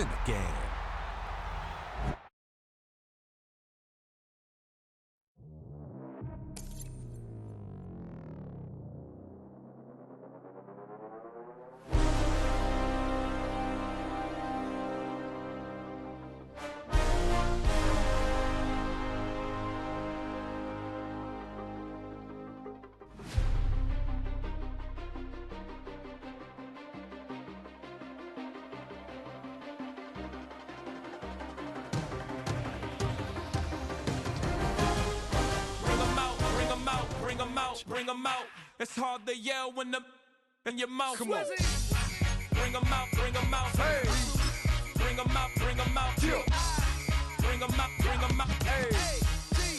in the game. Bring them out. It's hard to yell when the in your mouth. Come on. Bring them out, bring them out. Hey. Bring them out, bring them out. Yeah. Bring them out, bring them out. Hey.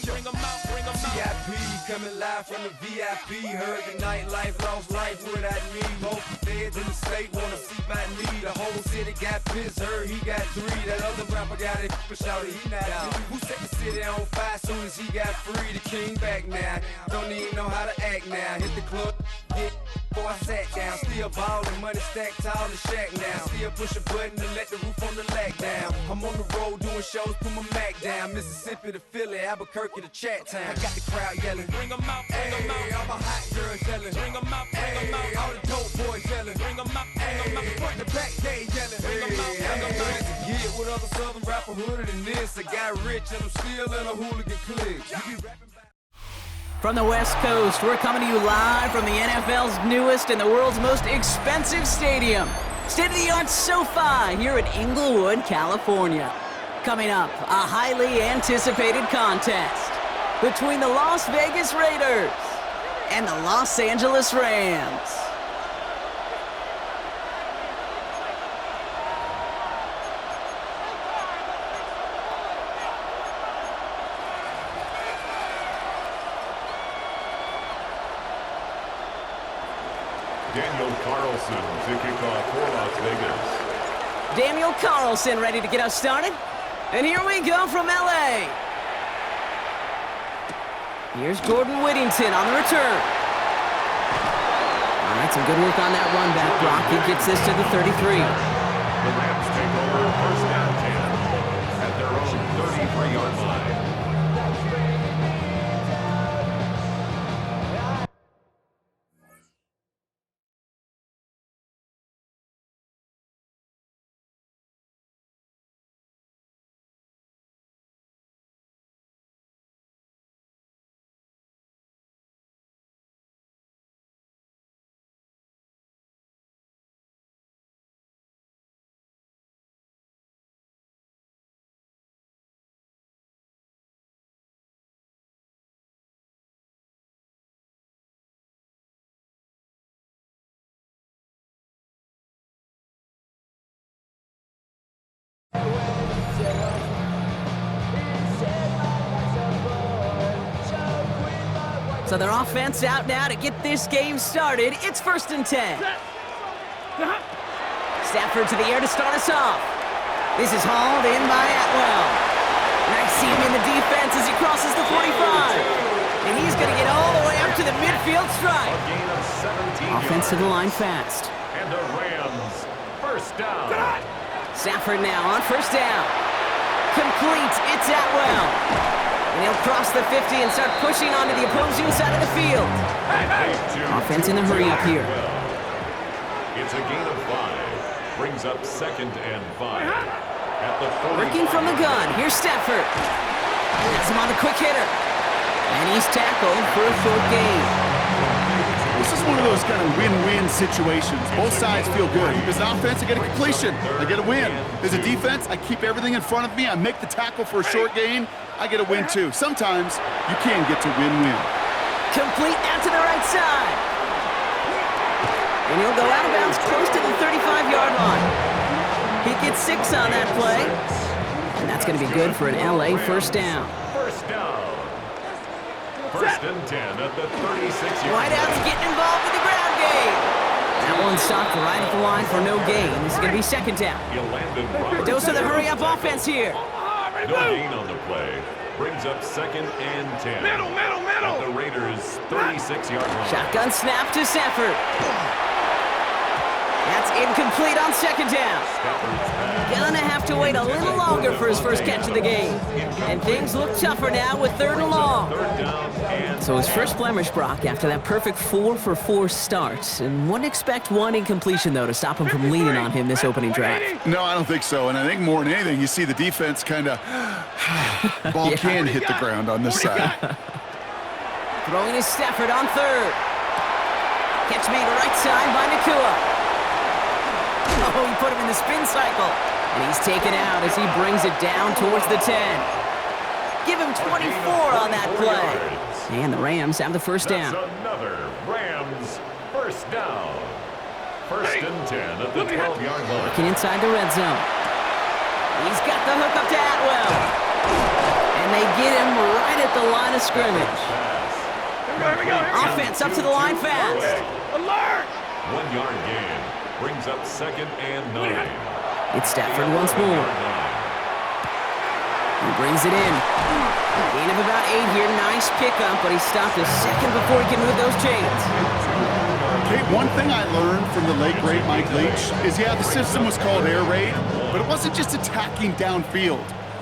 Bring them out, bring them out. VIP coming live from the VIP. Heard the nightlife, lost life without me. Both feds in the state wanna see by me. The whole city got pissed, heard he got 3. That other rapper got it, but shouted he not out. Who set the city on fire soon as he got free? The king back now. Don't even know how to act now. Hit the club, get before I sat down. Still ballin', money stacked tall in shack now. Still push a button to let the roof on the lag down. I'm on the road doing shows, put my Mac down. Mississippi to Philly, Albuquerque to Chat Town. I got the crowd yelling. Bring them out, bring them out. All my hot girls yelling. Bring them out, bring them out. All the dope boys yelling. Bring them out, bring them out. Front the back, they yelling. Bring them out, bring them out. To get with other southern rapper hooded than this. I got rich and I'm still in a hooligan clique. From the West Coast, we're coming to you live from the NFL's newest and the world's most expensive stadium, state-of-the-art SoFi here in Inglewood, California. Coming up, a highly anticipated contest between the Las Vegas Raiders and the Los Angeles Rams. Daniel Carlson to kick off for Las Vegas. Daniel Carlson ready to get us started. And here we go from LA. Here's Jordan Whittington on the return. All right, some good work on that run back block. He gets this to the 33. The Rams take over first down 10 at their own 33-yard line. So their offense out now to get this game started. It's 1st and 10. Stafford to the air to start us off. This is hauled in by Atwell. Nice seam in the defense as he crosses the 45. And he's going to get all the way up to the midfield stripe. A gain of 17 Offense to the line fast. And the Rams first down. Stafford now on 1st down. Complete. It's Atwell. And he'll cross the 50 and start pushing onto the opposing side of the field. Offense in the hurry up here. It's a gain of 5. Brings up 2nd and 5. At the 40. Working from the gun. Here's Stafford. Has him on the quick hitter. And he's tackled for a short gain. This is one of those kind of win-win situations. Both sides feel good. As an offense, I get a completion. I get a win. As a defense, I keep everything in front of me. I make the tackle for a short gain. I get a win, too. Sometimes you can get to win-win. Complete out to the right side. And he'll go out of bounds close to the 35-yard line. He gets 6 on that play. And that's going to be good for an LA first down. First down. 1st and 10 at the 36-yard line. Whiteout's getting involved with the ground game. That one stopped right at the line for no gain. This is going to be 2nd down. Dose of the hurry-up offense here. No gain on the play. Brings up 2nd and 10. Middle. At the Raiders' 36-yard line. Shotgun snap to Stafford. That's incomplete on second down. Gonna have to wait a little longer for his first catch of the game. And things look tougher now with 3rd and long. So his first blemish, Brock, after that perfect 4-for-4 start. And wouldn't expect one incompletion, though, to stop him from leaning on him this opening drive. No, I don't think so. And I think more than anything, you see the defense kind of... ball can hit the ground on this side. Throwing is Stafford on 3rd. Catch made right side by Nakua. Oh, he put him in the spin cycle. And he's taken out as he brings it down towards the 10. Give him 24 on that play. And the Rams have the first down. That's another Rams first down. 1st and 10 at the 12-yard line. Looking inside the red zone. He's got the hook up to Atwell. And they get him right at the line of scrimmage. Offense up to the line fast. Alert! 1-yard gain. Brings up 2nd and 9. It's Stafford once more. He brings it in. Gain of about 8 here. Nice pickup, but he stopped a second before he can move those chains. Okay, one thing I learned from the late, great Mike Leach is, yeah, the system was called air raid, but it wasn't just attacking downfield.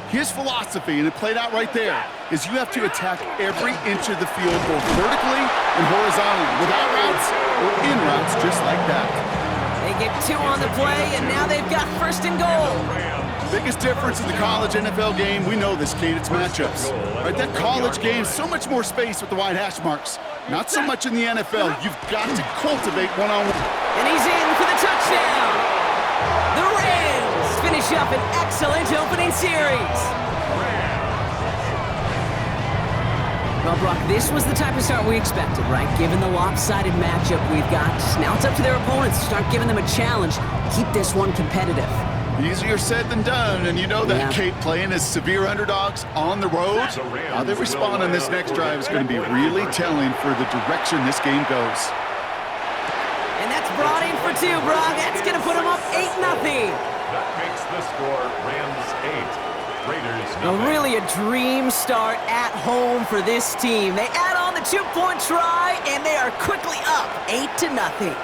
His philosophy, and it played out right there, is you have to attack every inch of the field, both vertically and horizontally, without routes or in routes, just like that. They get 2 on the play, and now they've got 1st and goal. Biggest difference in the college NFL game, we know this, Kate, it's matchups. Right, that college game, so much more space with the wide hash marks. Not so much in the NFL. You've got to cultivate one-on-one. And he's in for the touchdown. The Rams finish up an excellent opening series. Well, Brock, this was the type of start we expected, right? Given the lopsided matchup we've got, now it's up to their opponents to start giving them a challenge. Keep this one competitive. Easier said than done, and you know that, Kate, playing as severe underdogs on the road. How they respond on this next drive is going to be really telling for the direction this game goes. And that's brought in for 2, Brock. That's going to put them up 8-0. That makes the score Rams 8. Really a dream start at home for this team. They add on the 2-point try, and they are quickly up 8-0.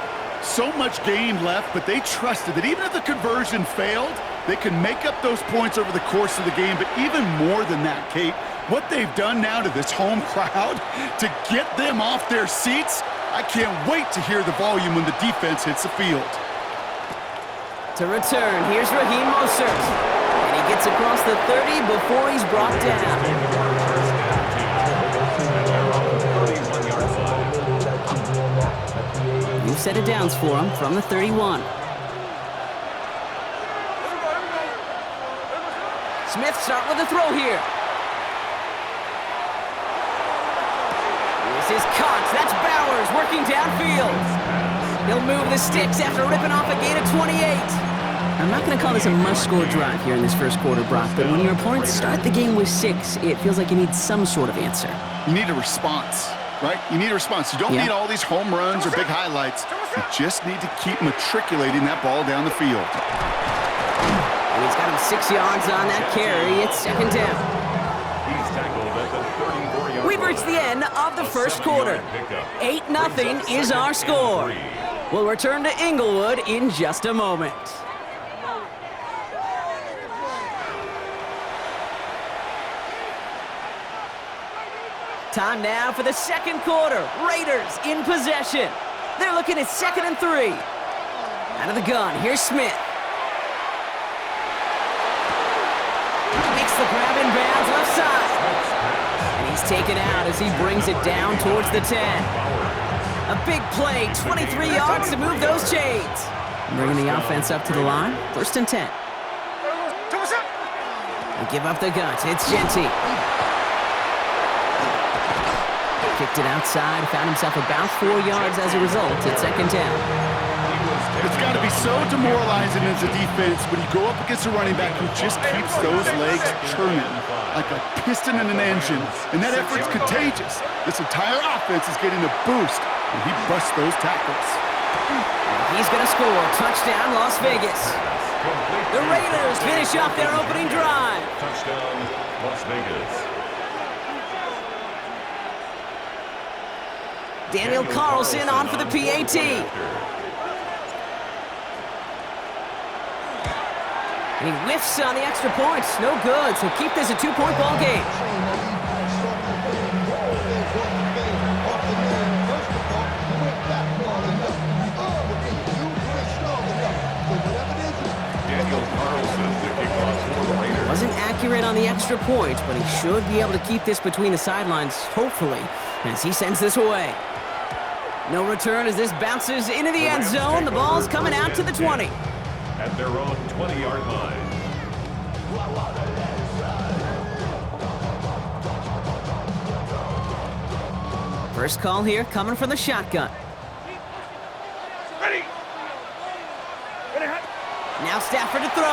So much game left, but they trusted that even if the conversion failed, they could make up those points over the course of the game. But even more than that, Kate, what they've done now to this home crowd to get them off their seats, I can't wait to hear the volume when the defense hits the field. To return, here's Raheem Mostert. And he gets across the 30 before he's brought down. New set of downs for him from the 31. Smith start with a throw here. This is caught. That's Bowers working downfield. He'll move the sticks after ripping off a gain of 28. I'm not going to call this a must-score drive here in this first quarter, Brock, but when your opponents start the game with 6, it feels like you need some sort of answer. You need a response, right? You need a response. You don't need all these home runs or big highlights. You just need to keep matriculating that ball down the field. And he's got him 6 yards on that carry. It's second down. He's tackled at the 34-yard We've reached the end of the first quarter. 8-0 is our score. We'll return to Inglewood in just a moment. Time now for the second quarter. Raiders in possession. They're looking at 2nd and 3. Out of the gun, here's Smith. Makes the grab in bounds left side. And he's taken out as he brings it down towards the 10. A big play, 23 yards to move those chains. Bringing the offense up to the line, 1st and 10. They give up the guts, it's Genty. Kicked it outside, found himself about 4 yards as a result at second down. It's got to be so demoralizing as a defense when you go up against a running back who just keeps those legs churning like a piston in an engine, and that effort's contagious. This entire offense is getting a boost when he busts those tackles. And he's going to score. Touchdown, Las Vegas. The Raiders finish off their opening drive. Touchdown, Las Vegas. Daniel Carlson on for the PAT. And he whiffs on the extra point. No good, so keep this a 2-point ball game. Wasn't accurate on the extra point, but he should be able to keep this between the sidelines, hopefully, as he sends this away. No return as this bounces into the end zone. The ball's coming out to the 20. At their own 20-yard line. First call here coming from the shotgun. Ready. Now Stafford to throw.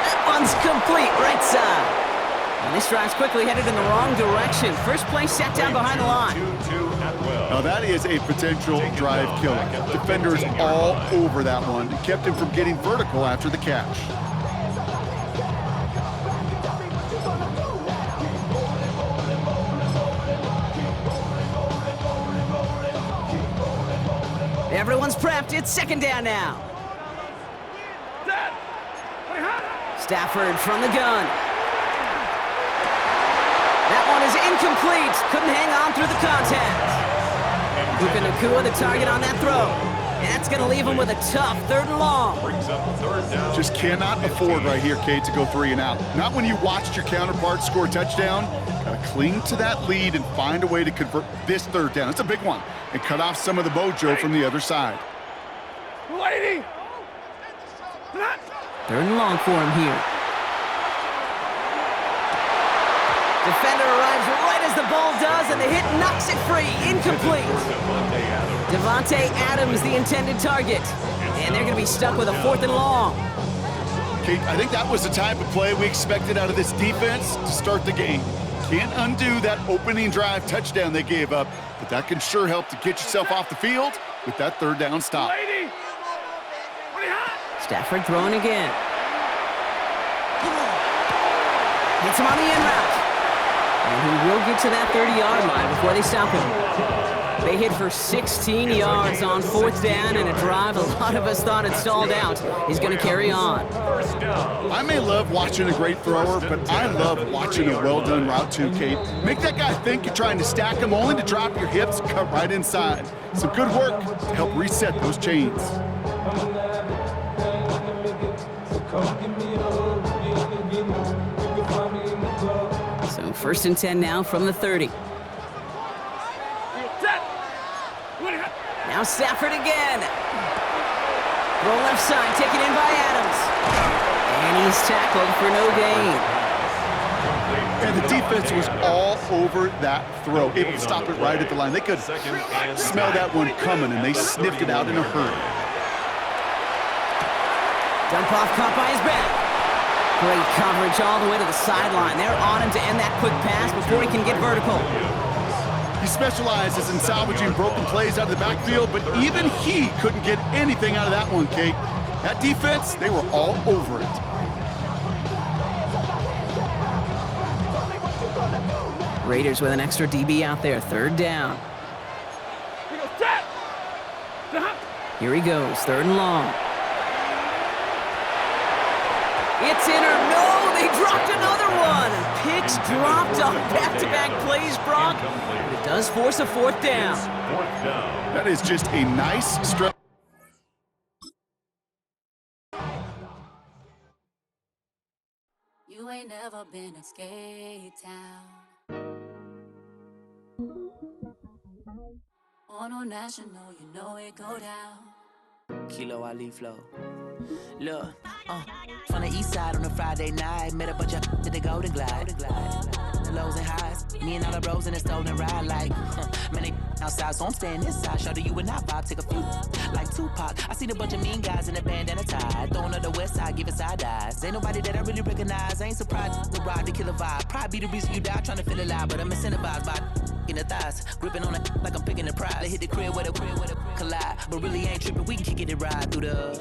That one's complete, right side. And this drive's quickly headed in the wrong direction. First play set down behind the line. Now that is a potential drive killer. Defenders all over that one. It kept him from getting vertical after the catch. Everyone's prepped. It's second down now. Stafford from the gun. That one is incomplete. Couldn't hang on through the contact. Puka Nacua the target on that throw. And that's going to leave him with a tough 3rd and long. Just cannot afford right here, Kate, to go 3 and out. Not when you watched your counterpart score a touchdown. Got to cling to that lead and find a way to convert this 3rd down. It's a big one. And cut off some of the mojo from the other side. Lady. 3rd and long for him here. Defender arrives right as the ball does, and the hit knocks it free. Incomplete. Devontae Adams, the intended target. And they're going to be stuck with a 4th and long. Kate, I think that was the type of play we expected out of this defense to start the game. Can't undo that opening drive touchdown they gave up, but that can sure help to get yourself off the field with that 3rd down stop. Stafford throwing again. Hits him on the in route. And he will get to that 30-yard line before they stop him. They hit for 16 yards on 4th down in a drive a lot of us thought had stalled out. He's going to carry on. I may love watching a great thrower, but I love watching a well-done route too, Kate. Make that guy think you're trying to stack him only to drop your hips, cut right inside. Some good work to help reset those chains. So 1st and 10 now from the 30. Now Stafford again. Throw left side, taken in by Adams. And he's tackled for no gain. And the defense was all over that throw, able to stop it right at the line. They could smell that one coming, and they sniffed it out in a hurry. Dump off caught by his back. Great coverage all the way to the sideline. They're on him to end that quick pass before he can get vertical. He specializes in salvaging broken plays out of the backfield, but even he couldn't get anything out of that one, Kate. That defense, they were all over it. Raiders with an extra DB out there, 3rd down. Here he goes, 3rd and long. It's in or no, they dropped another one. Picks dropped on back-to-back plays, Brock. But it does force a 4th down. That is just a nice stretch. You ain't never been in Skate Town. On national, you know it go down. Kilo Ali flow. Look, from the east side on a Friday night, met a bunch of at the Golden Glide. The lows and highs, me and all the bros in a stolen ride like, man, they outside, so I'm staying inside. Show you and I vibe, take a few like Tupac. I seen a bunch of mean guys in a bandana tie, throwing up the west side, giving side eyes. Ain't nobody that I really recognize. I ain't surprised to ride the killer vibe. Probably be the reason you die trying to feel alive, but I'm incentivized by in the thighs, gripping on it like I'm picking the prize. They hit the crib with a collide, but really ain't tripping. We can kick it ride through the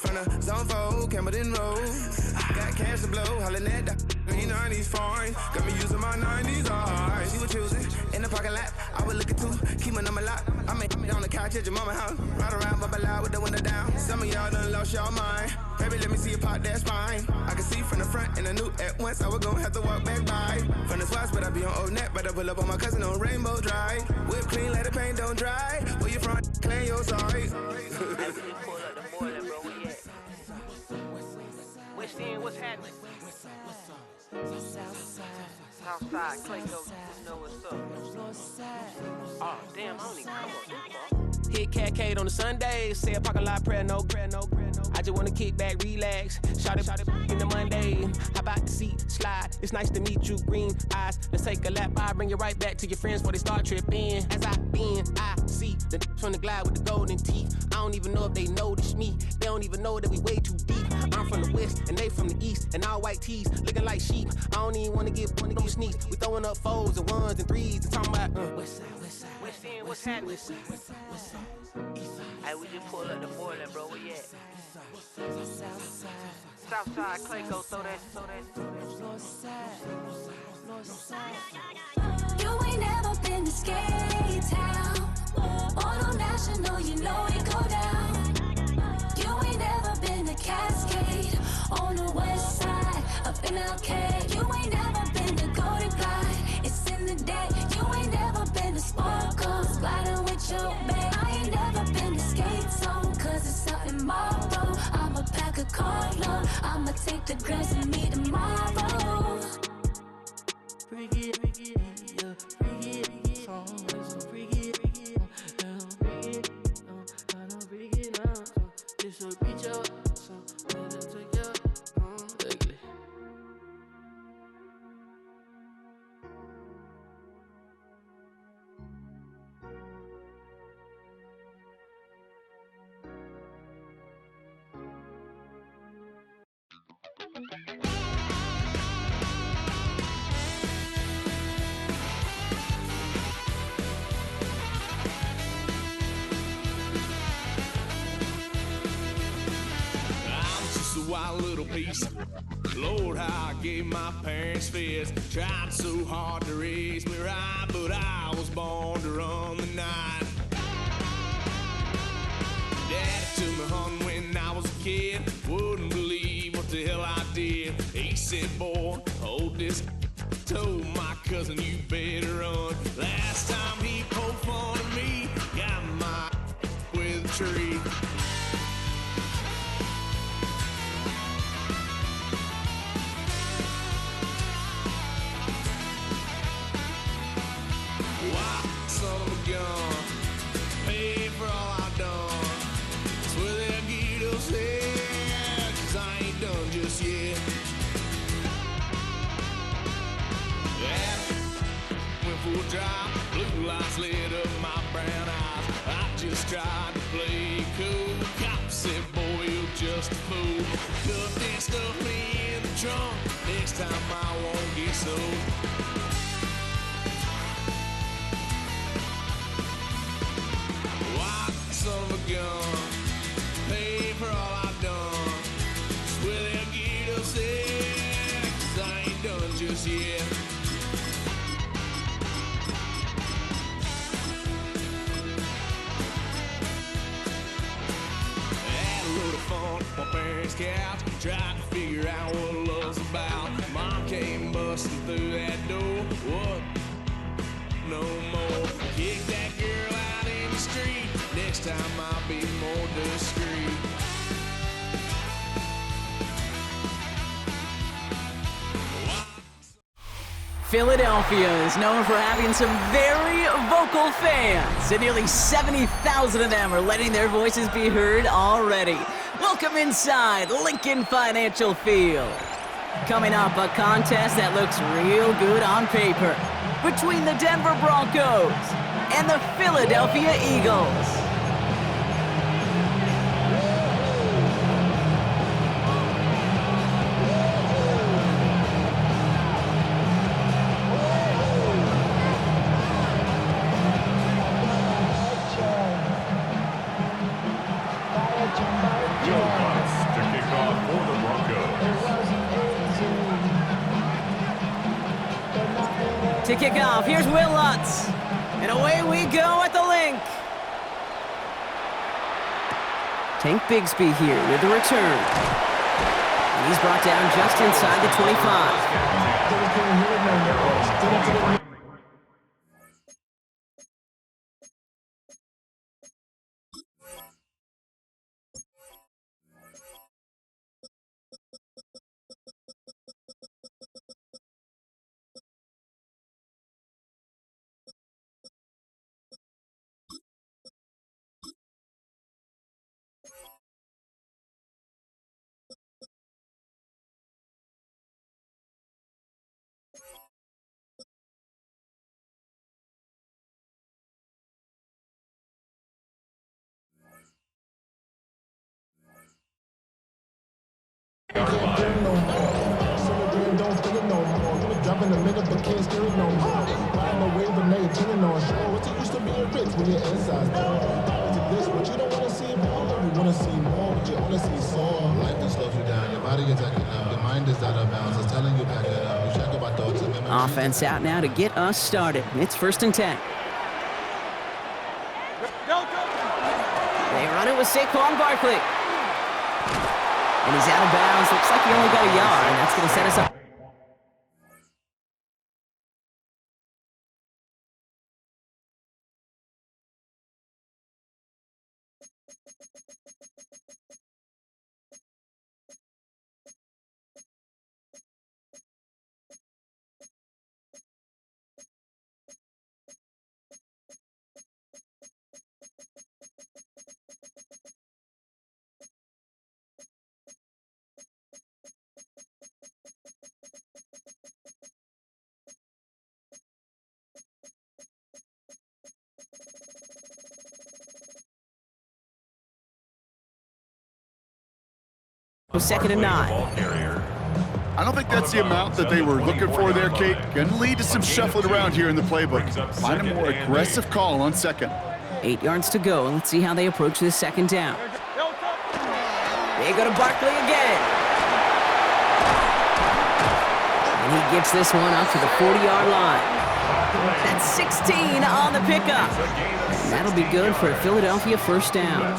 From the zone 4, Campbellton Road. Got cash to blow, hollin' at the 90s fine. Got me using my 90s eyes. She was choosing in the parking lot. I was looking too. Keep my number locked. I'm on the couch at your mama house. Ride around, bubble loud with the window down. Some of y'all done lost y'all mind. Baby, let me see you pop that spine. I can see from the front and I knew at once I was gonna have to walk back by. From the spots, but I be on Old Net. But I pull up on my cousin on Rainbow Drive. Whip clean, let the paint don't dry. Where you from? Claim your side. West End, what's happening? Southside, Clayco, you know what's up. Oh, damn, I don't even come up. Hit Catcade on the Sundays, say a parking lot prayer, no. I just wanna kick back, relax, shout it in the Monday. How about the seat, slide, it's nice to meet you, green eyes. Let's take a lap by, bring you right back to your friends before they start tripping. As I see the from the glide with the golden teeth. I don't even know if they notice me, they don't even know that we way too deep. I'm from the west, and they from the east, and all white tees, looking like sheep. I don't even wanna get sneaks. We throwing up fours and ones and threes and talking about West End, what's happening? Hey, we just pulled up the Portland, bro. Where you at? Southside, Clayco, throw that. You ain't never been to Skate Town. Auto National, you know it go down. You ain't never been to Cascade on the west side of MLK. You ain't never been to Golden Glide. It's in the day. You ain't never been to Sparkle, sliding with your babe. I ain't never been to Skate Zone, cause it's out in Marlboro. I'ma pack a car, I'ma take the girls and meet tomorrow. Bring it, yeah, bring it, song, so bring it, bring it now. This will reach out, so let it take out, ugly. Wild little piece. Lord, how I gave my parents fits. Tried so hard to raise me right, but I was born to run the night. Daddy took me hunting when I was a kid. Wouldn't believe what the hell I did. He said, boy, hold this. Told my cousin, you better run. Last time he poked fun of me, got my with a tree. Son of a gun, pay for all I've done. Swear they'll get us here, 'cause I ain't done just yet. Yeah, went for a drive, blue lights lit up my brown eyes. I just tried to play cool. Cop said, boy, you're just a fool. Cuffed and stuffed me in the trunk. Next time I won't get so. Son of a gun, pay for all I've done. Swear they'll get us there, 'cause I ain't done just yet. Had a little fun on my parents' couch, tried to figure out what love's about. Mom came busting through that door. What? No more. Kick that girl out in the street. Next time I'll be more discreet. Philadelphia is known for having some very vocal fans, and nearly 70,000 of them are letting their voices be heard already. Welcome inside Lincoln Financial Field. Coming up, a contest that looks real good on paper between the Denver Broncos and the Philadelphia Eagles. Will Butts to kick off for the Broncos. To kick off, here's Will Lutz. And away we go at the link. Tank Bigsby here with the return. And he's brought down just inside the 25. Offense out now to get us started. It's 1st and 10. They run it with Saquon Barkley. And he's out of bounds. Looks like he only got a yard, and that's going to set us up. Second and 9. I don't think that's the amount that they were looking for there, Kate. Going to lead to some shuffling around here in the playbook. Find a more aggressive call on second. 8 yards to go, and let's see how they approach this second down. They go to Barkley again. And he gets this one up to the 40-yard line. That's 16 on the pickup. And that'll be good for a Philadelphia first down.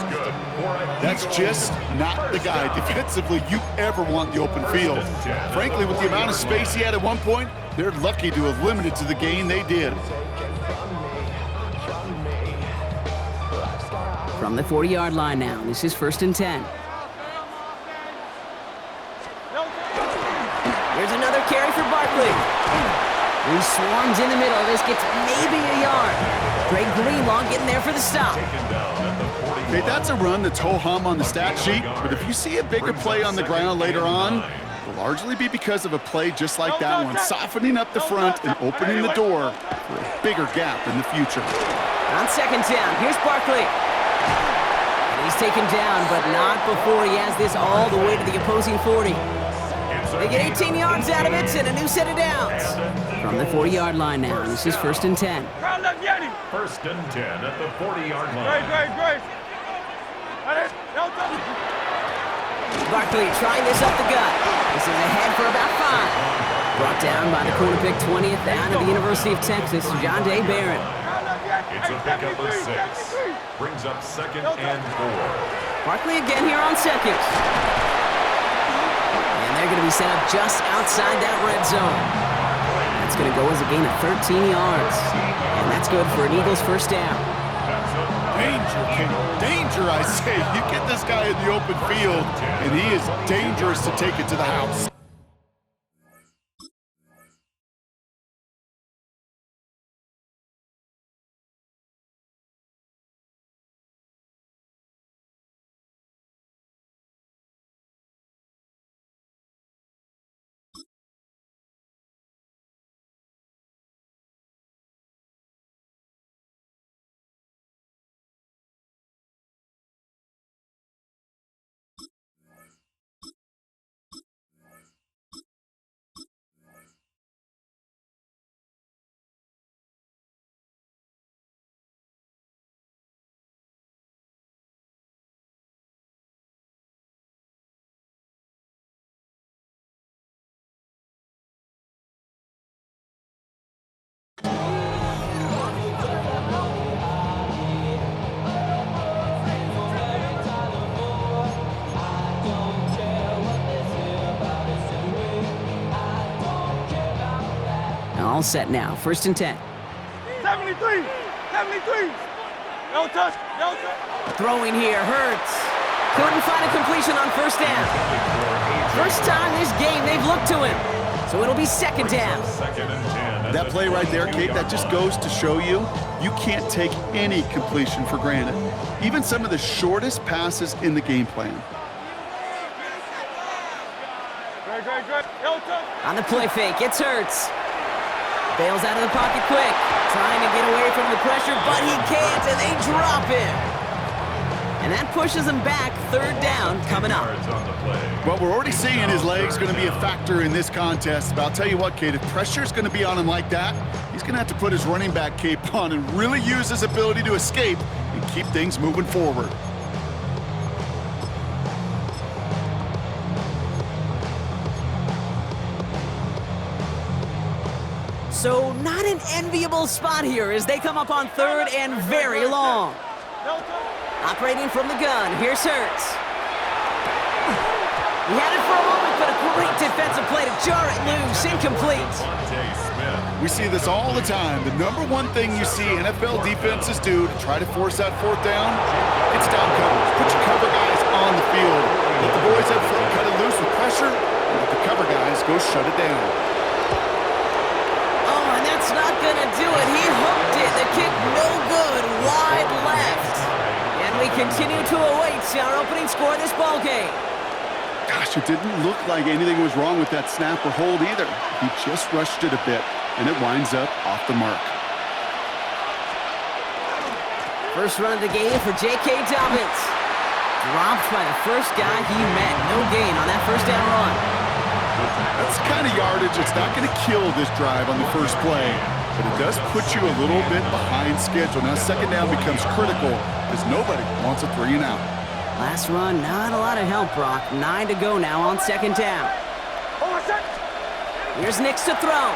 That's just not the guy defensively you ever want in the open field. Frankly, with the amount of space he had at one point, they're lucky to have limited to the gain they did. From the 40-yard line now, this is 1st and 10. There's another carry for Barkley. He swarms in the middle. This gets maybe a yard. Greg Greenlaw getting there for the stop. Okay, that's a run that's ho-hum on the stat sheet, but if you see a bigger play on the ground later on, it'll largely be because of a play just like that one, softening up the front and opening the door for a bigger gap in the future. On second down, here's Barkley. And he's taken down, but not before he has this all the way to the opposing 40. They get 18 yards out of it and a new set of downs. From the 40-yard line now, this is 1st and 10. 1st and 10 at the 40-yard line. Great. Barkley trying this up the gut. This is ahead for about 5. Brought down by the corner pick 20th out of the University of Texas, John Day Barron. It's a pickup of 6. Brings up 2nd and 4. Barkley again here on seconds. And they're going to be set up just outside that red zone. That's going to go as a gain of 13 yards. And that's good for an Eagles first down. Danger, King. Danger, I say. You get this guy in the open field, and he is dangerous to take it to the house. All set now, 1st and 10. 73. 73. No touch. No touch. Throwing here, Hurts. Couldn't find a completion on 1st down. First time this game they've looked to him. So it'll be 2nd down. That play right there, Kate, that just goes to show you, you can't take any completion for granted. Even some of the shortest passes in the game plan. Great. No touch. On the play fake, it's Hurts. Bails out of the pocket quick. Trying to get away from the pressure, but he can't, and they drop him. And that pushes him back, 3rd down coming up. Well, we're already seeing his legs going to be a factor in this contest. But I'll tell you what, Kate, if pressure's going to be on him like that, he's going to have to put his running back cape on and really use his ability to escape and keep things moving forward. So not an enviable spot here as they come up on 3rd and very long. Operating from the gun, here's Hurts. He had it for a moment, but a great defensive play to jar it loose, incomplete. We see this all the time. The number one thing you see NFL defenses do to try to force that 4th down, it's down coverage. Put your cover guys on the field. Let the boys up front cut it loose with pressure, and let the cover guys go shut it down. Oh, and that's not gonna do it. He hooked it. The kick no good, wide left. And we continue to await our opening score of this ball game. Gosh, it didn't look like anything was wrong with that snap or hold either. He just rushed it a bit, and it winds up off the mark. First run of the game for J.K. Dobbins. Dropped by the first guy he met. No gain on that 1st down run. That's the kind of yardage that's not going to kill this drive on the first play, but it does put you a little bit behind schedule. Now 2nd down becomes critical because nobody wants a 3 and out. Last run, not a lot of help, Brock. 9 to go now on 2nd down. Here's Nix to throw.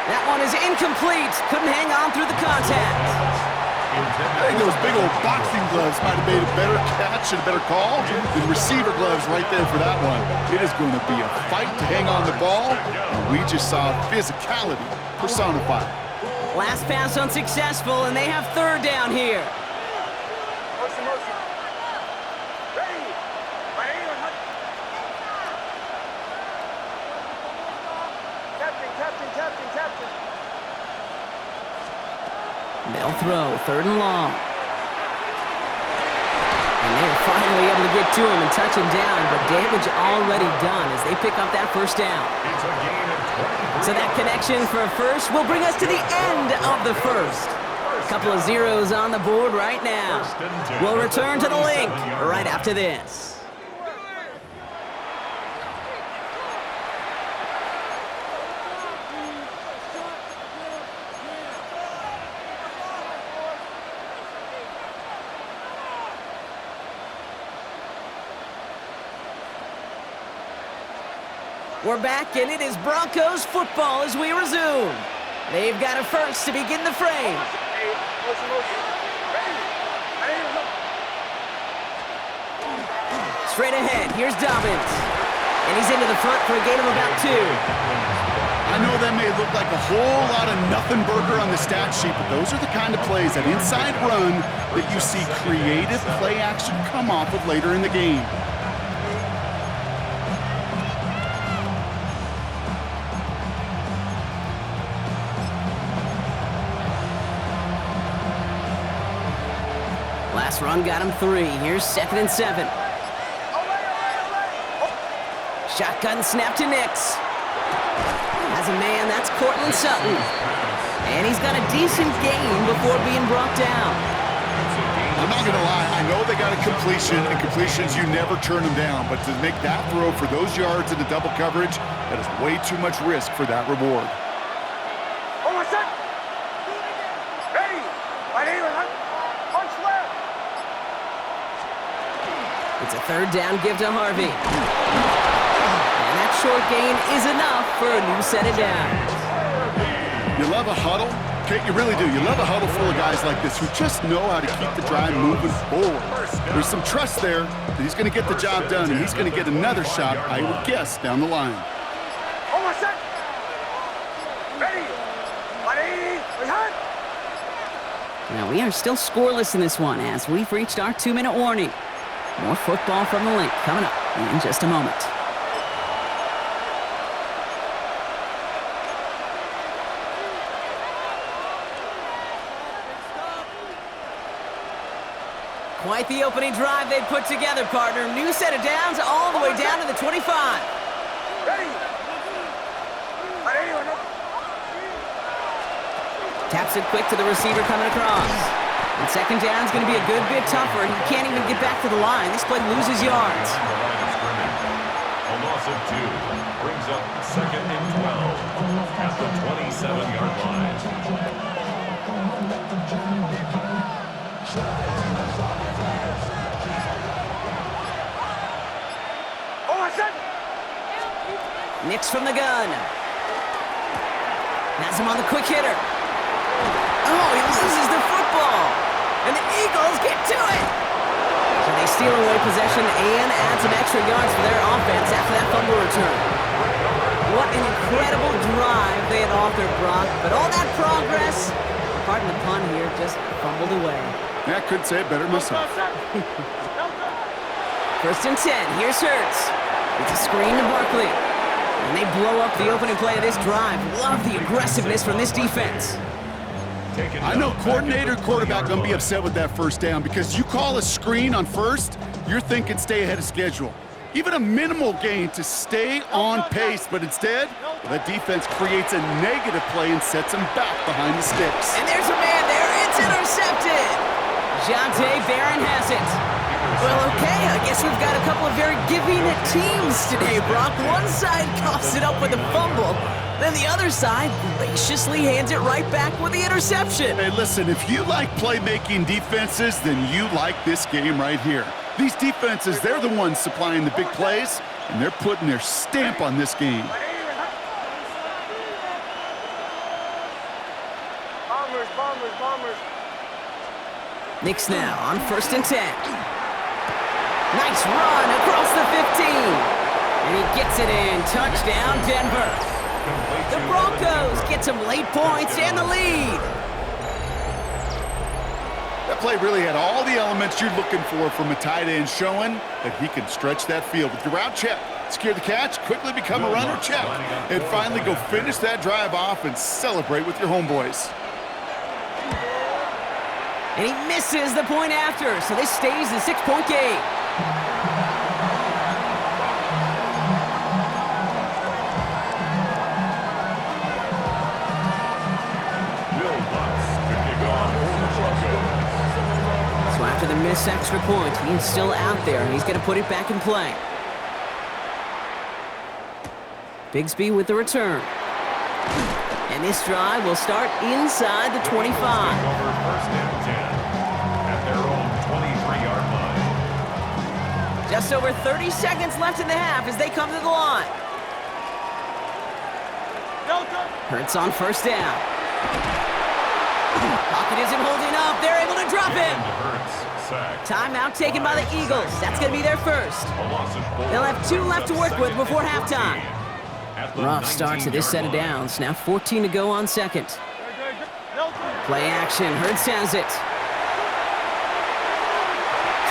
That one is incomplete. Couldn't hang on through the contact. I think those big old boxing gloves might have made a better catch and a better call than receiver gloves right there for that one. It is going to be a fight to hang on the ball, and we just saw physicality personified. Last pass unsuccessful, and they have 3rd down here. They'll throw, 3rd and long. And they're finally able to get to him and touch him down, but damage already done as they pick up that 1st down. So that connection for a first will bring us to the end of the 1st. A couple of zeros on the board right now. We'll return to the link right after this. We're back, and it is Broncos football as we resume. They've got a first to begin the frame. Straight ahead, here's Dobbins. And he's into the front for a gain of about 2. I know that may look like a whole lot of nothing burger on the stat sheet, but those are the kind of plays, that inside run, that you see creative play action come off of later in the game. Last run got him 3. Here's 2nd and 7. Shotgun snap to Nix. Has a man, that's Cortland Sutton. And he's got a decent gain before being brought down. I'm not going to lie, I know they got a completion, and completions, you never turn them down. But to make that throw for those yards in the double coverage, that is way too much risk for that reward. It's a 3rd down give to Harvey. And that short gain is enough for a new set of downs. You love a huddle? Okay, you really do. You love a huddle full of guys like this who just know how to keep the drive moving forward. There's some trust there that he's going to get the job done, and he's going to get another shot, I would guess, down the line. Now, we are still scoreless in this one as we've reached our 2-minute warning. More football from the link coming up in just a moment. Quite the opening drive they put together, partner. New set of downs all the way down to the 25. Taps it quick to the receiver coming across. And second down's going to be a good bit tougher. He can't even get back to the line. This play loses yards. A loss of 2 brings up 2nd and 12 at the 27-yard line. Nix from the gun. Has him on the quick hitter. Oh, he loses the football. And the Eagles get to it. So they steal away possession and add some extra yards for their offense after that fumble return. What an incredible drive they had authored, Brock. But all that progress, pardon the pun here, just fumbled away. Yeah, I couldn't say it better myself. 1st and 10. Here's Hurts. It's a screen to Barkley. And they blow up the opening play of this drive. Love the aggressiveness from this defense. I know coordinator, quarterback going to be upset with that first down because you call a screen on first, you're thinking stay ahead of schedule. Even a minimal gain to stay on pace, but instead, the defense creates a negative play and sets them back behind the sticks. And there's a man there. It's intercepted. Jonte Barron has it. Well, okay, I guess we've got a couple of very giving teams today, Brock. One side coughs it up with a fumble, then the other side graciously hands it right back with the interception. Hey, listen, if you like playmaking defenses, then you like this game right here. These defenses, they're the ones supplying the big plays, and they're putting their stamp on this game. Bombers. Nix now on 1st and 10. Nice run across the 15. And he gets it in. Touchdown, Denver. The Broncos get some late points and the lead. That play really had all the elements you're looking for from a tight end, showing that he can stretch that field with your route check, secure the catch, quickly become a runner check, and finally go finish that drive off and celebrate with your homeboys. And he misses the point after, so this stays a 6-point game. So after the missed extra point, he's still out there. He's going to put it back in play. Bigsby with the return. And this drive will start inside the 25. Over 1st and 10 at their own 23-yard line. Just over 30 seconds left in the half as they come to the line. Hurts on 1st down. Pocket isn't holding up. They're able to drop him. Timeout taken by the Eagles. That's going to be their first. They'll have 2 left to work with before halftime. Rough start to this set of downs. Now 14 to go on 2nd. Play action. Hurts has it.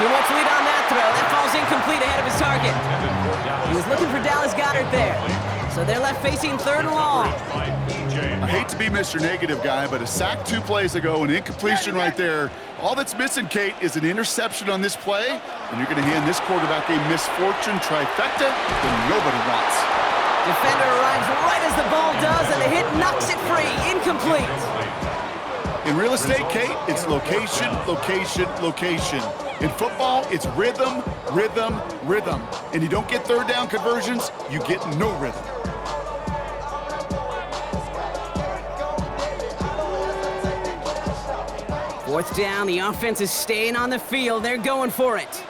Too much lead on that throw. That falls incomplete ahead of his target. He was looking for Dallas Goedert there. So they're left facing 3rd and long. I hate to be Mr. Negative guy, but a sack 2 plays ago, an incompletion right there. All that's missing, Kate, is an interception on this play, and you're going to hand this quarterback a misfortune trifecta that nobody wants. Defender arrives right as the ball does, and the hit knocks it free. Incomplete. In real estate, Kate, it's location, location, location. In football, it's rhythm, rhythm, rhythm. And you don't get 3rd down conversions, you get no rhythm. Fourth down, the offense is staying on the field. They're going for it.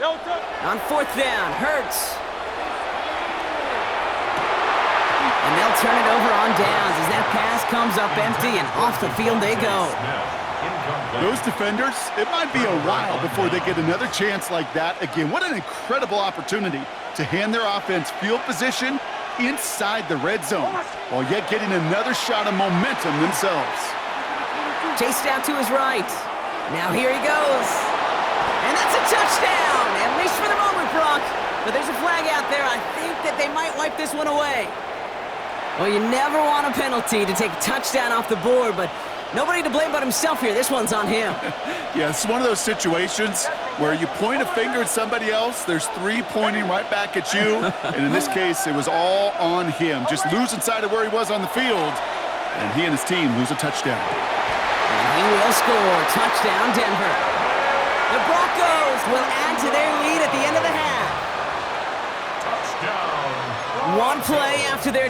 On 4th down, Hurts. And they'll turn it over on downs as that pass comes up empty and off the field they go. Those defenders, it might be a while before they get another chance like that again. What an incredible opportunity to hand their offense field position inside the red zone while yet getting another shot of momentum themselves. Chased out to his right. Now here he goes. And that's a touchdown, at least for the moment, Brock. But there's a flag out there. I think that they might wipe this one away. Well, you never want a penalty to take a touchdown off the board, but nobody to blame but himself here. This one's on him. Yeah, it's one of those situations where you point a finger at somebody else, there's three pointing right back at you, and in this case, it was all on him. Just losing sight of where he was on the field, and he and his team lose a touchdown. And he will score. Touchdown, Denver. The Broncos will add to their lead at the end of the half. Touchdown. One play after their